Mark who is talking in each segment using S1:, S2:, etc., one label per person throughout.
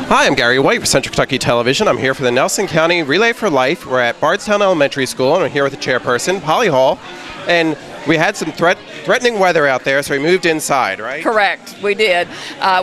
S1: Hi, I'm Gary White for Central Kentucky Television. I'm here for the Nelson County Relay for Life. We're at Bardstown Elementary School, and I'm here with the chairperson, Polly Hall. And we had some threatening weather out there, so we moved inside, right?
S2: Correct, we did.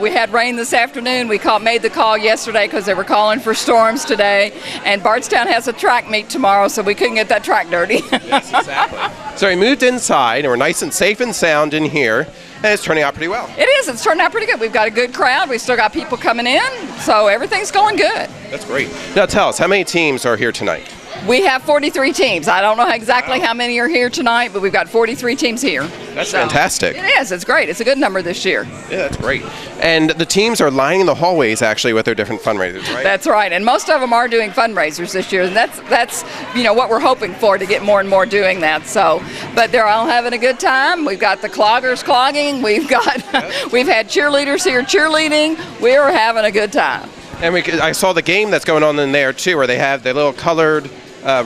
S2: We had rain this afternoon. We made the call yesterday because they were calling for storms today. And Bardstown has a track meet tomorrow, so we couldn't get that track dirty.
S1: Yes, exactly. So we moved inside, and we're nice and safe and sound in here. And it's turning out pretty well.
S2: It is. It's turning out pretty good. We've got a good crowd. We've still got people coming in, so everything's going good.
S1: That's great. Now tell us, how many teams are here tonight?
S2: We have 43 teams. I don't know exactly how many are here tonight, but we've got 43 teams here.
S1: That's fantastic.
S2: It is. It's great. It's a good number this year.
S1: Yeah, that's great. And the teams are lining the hallways actually with their different fundraisers, right?
S2: That's right. And most of them are doing fundraisers this year. And that's what we're hoping for, to get more and more doing that. So, but they're all having a good time. We've got the cloggers clogging. We've had cheerleaders here cheerleading. We're having a good time.
S1: And I saw the game that's going on in there too, where they have the little colored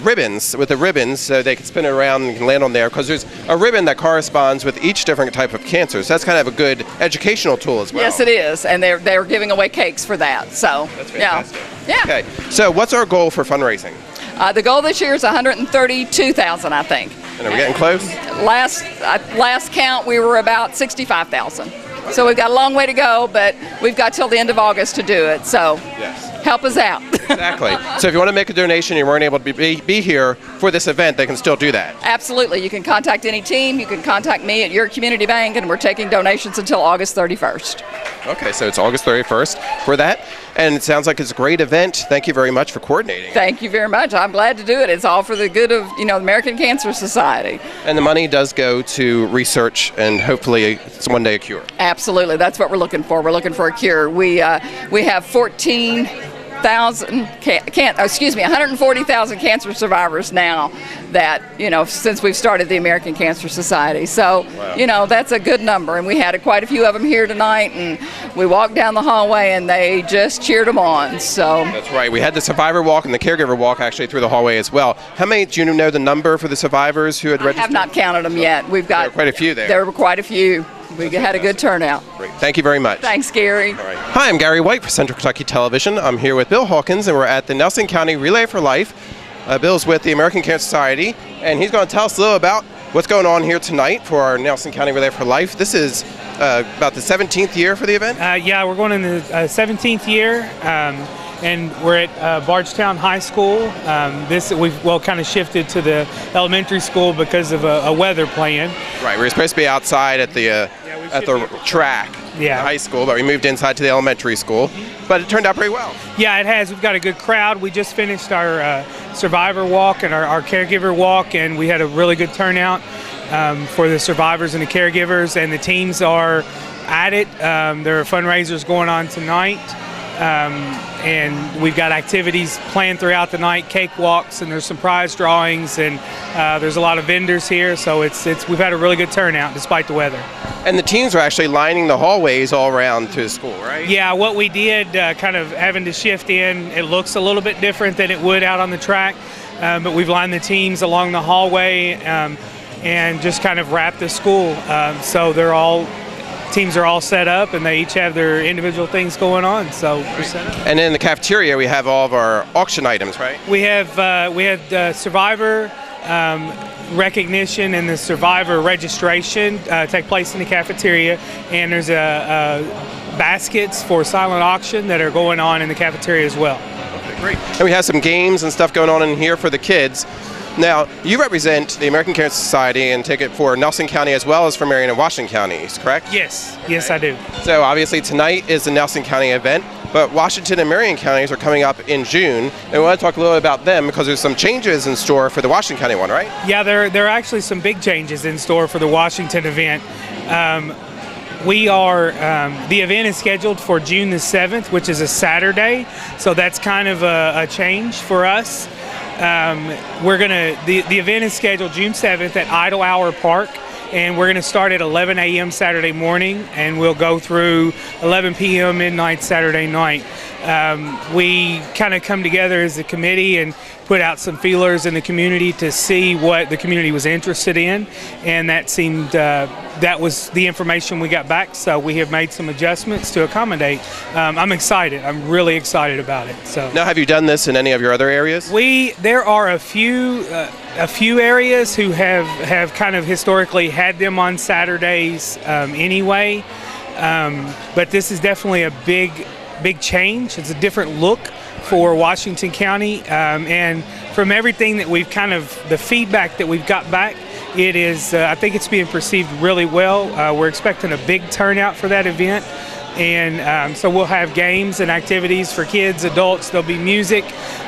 S1: ribbons with the ribbons, so they can spin it around and can land on there, because there's a ribbon that corresponds with each different type of cancer. So that's kind of a good educational tool as well.
S2: Yes, it is, and they're giving away cakes for that. So
S1: that's fantastic.
S2: Yeah.
S1: Okay. So what's our goal for fundraising?
S2: The goal this year is $132,000, I think.
S1: And are we getting close?
S2: Last count, we were about $65,000. So we've got a long way to go, but we've got till the end of August to do it. So
S1: yes.
S2: Help us out.
S1: Exactly. So if you want to make a donation and you weren't able to be here for this event, they can still do that.
S2: Absolutely. You can contact any team. You can contact me at your community bank, and we're taking donations until August 31st.
S1: Okay, so it's August 31st for that. And it sounds like it's a great event. Thank you very much for coordinating.
S2: Thank you very much. I'm glad to do it. It's all for the good of, the American Cancer Society.
S1: And the money does go to research and hopefully it's one day a cure.
S2: Absolutely. That's what we're looking for. We're looking for a cure. We have 140,000 cancer survivors now that, since we've started the American Cancer Society. So,
S1: wow.
S2: That's a good number. And we had quite a few of them here tonight, and we walked down the hallway and they just cheered them on. So
S1: that's right. We had the survivor walk and the caregiver walk actually through the hallway as well. How many, do you know the number for the survivors who had registered?
S2: I have not counted them yet. We've got
S1: there were quite a few there.
S2: There were quite a few. We had a good turnout.
S1: Great. Thank you very much.
S2: Thanks, Gary.
S1: All right. Hi, I'm Gary White for Central Kentucky Television. I'm here with Bill Hawkins, and we're at the Nelson County Relay for Life. Bill's with the American Cancer Society, and he's going to tell us a little about what's going on here tonight for our Nelson County Relay for Life. This is about the 17th year for the event?
S3: Yeah, we're going in the 17th year. And we're at Bardstown High School. We've kind of shifted to the elementary school because of a weather plan.
S1: Right, we were supposed to be outside at the track, the high school, but we moved inside to the elementary school. But it turned out pretty well.
S3: Yeah, it has. We've got a good crowd. We just finished our survivor walk and our caregiver walk, and we had a really good turnout for the survivors and the caregivers. And the teams are at it. There are fundraisers going on tonight. And we've got activities planned throughout the night, cakewalks, and there's some prize drawings, and there's a lot of vendors here, so we've had a really good turnout despite the weather.
S1: And the teams are actually lining the hallways all around to the school, right?
S3: Yeah, what we did, kind of having to shift in, it looks a little bit different than it would out on the track, but we've lined the teams along the hallway and just kind of wrapped the school, so teams are all set up, and they each have their individual things going on. So we're set up.
S1: And in the cafeteria, we have all of our auction items, right?
S3: We had survivor recognition and the survivor registration take place in the cafeteria, and there's baskets for silent auction that are going on in the cafeteria as well.
S1: Okay, great. And we have some games and stuff going on in here for the kids. Now, you represent the American Cancer Society and take it for Nelson County as well as for Marion and Washington counties, correct?
S3: Yes,
S1: okay.
S3: Yes I do.
S1: So obviously tonight is the Nelson County event, but Washington and Marion counties are coming up in June, and we want to talk a little bit about them because there's some changes in store for the Washington County one, right?
S3: Yeah, there are actually some big changes in store for the Washington event. The event is scheduled for June the 7th, which is a Saturday, so that's kind of a change for us. The event is scheduled June 7th at Idle Hour Park, and we're going to start at 11 a.m. Saturday morning, and we'll go through 11 p.m. midnight Saturday night. we kind of come together as a committee and put out some feelers in the community to see what the community was interested in, and that seemed that was the information we got back. So we have made some adjustments to accommodate. I'm excited. I'm really excited about it. So
S1: now, have you done this in any of your other areas?
S3: There are a few areas who have kind of historically had them on Saturdays anyway, but this is definitely a big change. It's a different look for Washington County, and from everything that we've the feedback that we've got back, it is, I think it's being perceived really well. We're expecting a big turnout for that event, and so we'll have games and activities for kids, adults. There'll be music.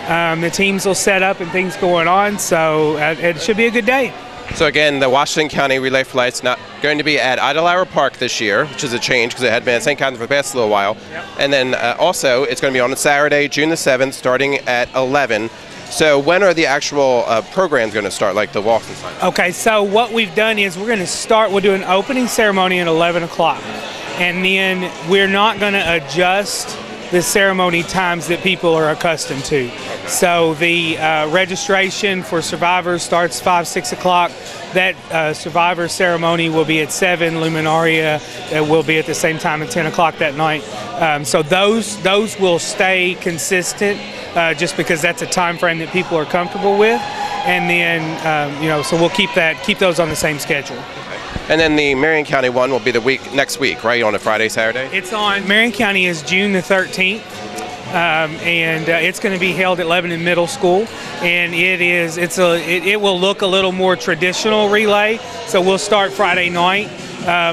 S3: The teams will set up and things going on, so it should be a good day.
S1: So again, the Washington County Relay for Life's not going to be at Idlehour Park this year, which is a change because it had been at St. Catharines for the past little while.
S3: Yep.
S1: And then also, it's going to be on Saturday, June the 7th, starting at 11. So when are the actual programs going to start, like the walks and stuff?
S3: Okay, so what we've done is we'll do an opening ceremony at 11 o'clock. And then we're not going to adjust the ceremony times that people are accustomed to. So the registration for survivors starts 5, 6 o'clock. That survivor ceremony will be at 7. Luminaria will be at the same time at 10 o'clock that night. So those will stay consistent just because that's a time frame that people are comfortable with. And then, so we'll keep those on the same schedule.
S1: And then the Marion County one will be next week, right, on a Friday, Saturday?
S3: It's on, Marion County is June the 13th, and it's going to be held at Lebanon Middle School, and it will look a little more traditional relay, so we'll start Friday night,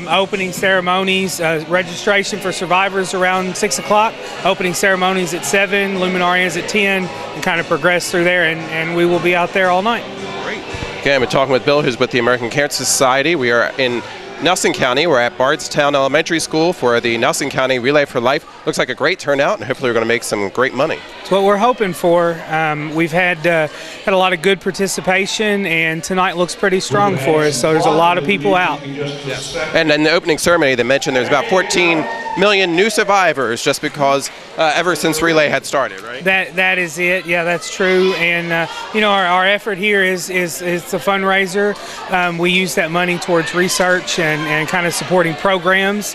S3: opening ceremonies, registration for survivors around 6 o'clock, opening ceremonies at 7, luminarias at 10, and kind of progress through there, and we will be out there all night.
S1: Okay, I've been talking with Bill, who's with the American Cancer Society. We are in Nelson County. We're at Bardstown Elementary School for the Nelson County Relay for Life. Looks like a great turnout, and hopefully we're going to make some great money.
S3: It's what we're hoping for. We've had a lot of good participation, and tonight looks pretty strong for us, so there's a lot of people out.
S1: Yes. And in the opening ceremony, they mentioned there's about 14 million new survivors just because ever since Relay had started, right?
S3: That is it. Yeah, that's true. And our effort here is a fundraiser. We use that money towards research and kind of supporting programs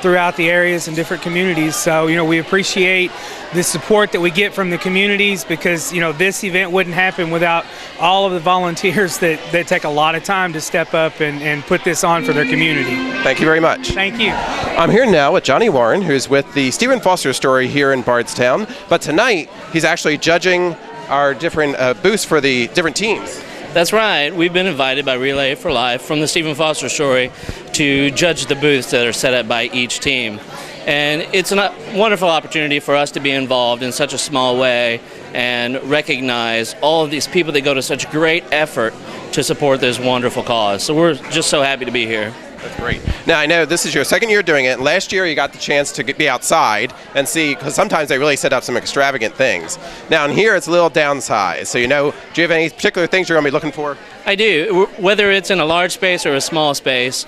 S3: throughout the areas and different communities. So we appreciate the support that we get from the communities because this event wouldn't happen without all of the volunteers that take a lot of time to step up and put this on for their community.
S1: Thank you very much.
S3: Thank you.
S1: I'm here now with Johnny Warren, who's with the Stephen Foster Story here in Bardstown, but tonight he's actually judging our different booths for the different teams.
S4: That's right. We've been invited by Relay for Life from the Stephen Foster Story to judge the booths that are set up by each team. And it's a wonderful opportunity for us to be involved in such a small way and recognize all of these people that go to such great effort to support this wonderful cause. So we're just so happy to be here.
S1: That's great. Now, I know this is your second year doing it. Last year, you got the chance to be outside and see, because sometimes they really set up some extravagant things. Now, in here, it's a little downsized. So, do you have any particular things you're going to be looking for?
S4: I do. Whether it's in a large space or a small space,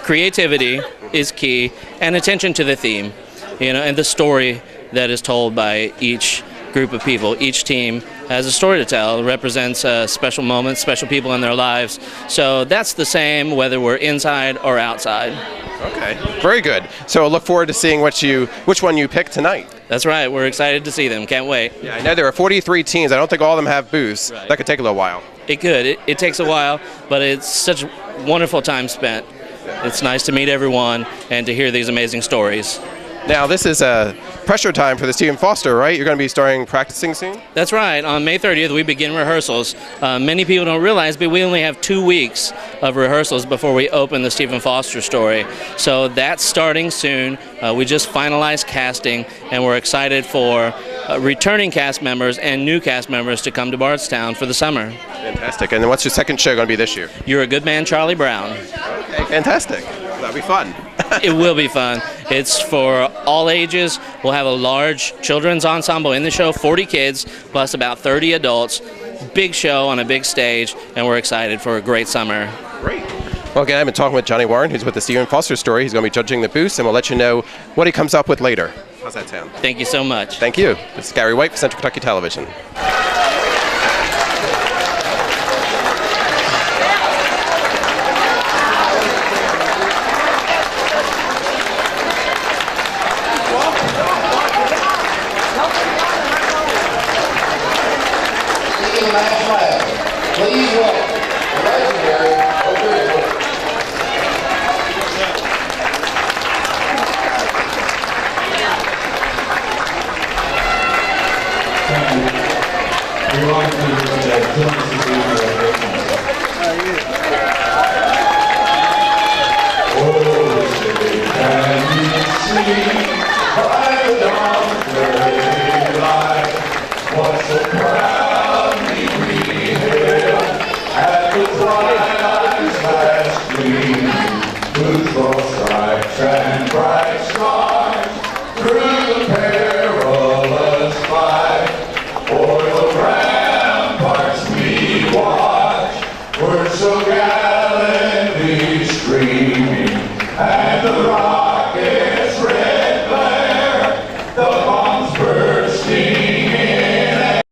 S4: creativity is key, and attention to the theme, and the story that is told by each group of people. Each team has a story to tell. It represents special moments, special people in their lives. So that's the same whether we're inside or outside.
S1: Okay, very good. So I'll look forward to seeing which one you pick tonight.
S4: That's right. We're excited to see them. Can't wait.
S1: Yeah, I know there are 43 teams. I don't think all of them have booths. Right. That could take a little while.
S4: It could. It takes a while, but it's such a wonderful time spent. It's nice to meet everyone and to hear these amazing stories.
S1: Now, this is a pressure time for the Stephen Foster, right? You're going to be starting practicing soon?
S4: That's right. On May 30th, we begin rehearsals. Many people don't realize, but we only have 2 weeks of rehearsals before we open the Stephen Foster Story. So that's starting soon. We just finalized casting, and we're excited for returning cast members and new cast members to come to Bardstown for the summer.
S1: Fantastic. And then what's your second show going to be this year?
S4: You're a Good Man, Charlie Brown.
S1: Okay, fantastic. That'll be fun.
S4: It will be fun. It's for all ages. We'll have a large children's ensemble in the show, 40 kids, plus about 30 adults. Big show on a big stage, and we're excited for a great summer.
S1: Great. Well, again, I've been talking with Johnny Warren, who's with the Stephen Foster Story. He's going to be judging the booths, and we'll let you know what he comes up with later. How's that sound?
S4: Thank you so much.
S1: Thank you. This is Gary White for Central Kentucky Television.
S5: Please welcome the legendary O'Grady.
S6: We want to join us can you see by the dawn's early light what so proudly we hailed at the twilight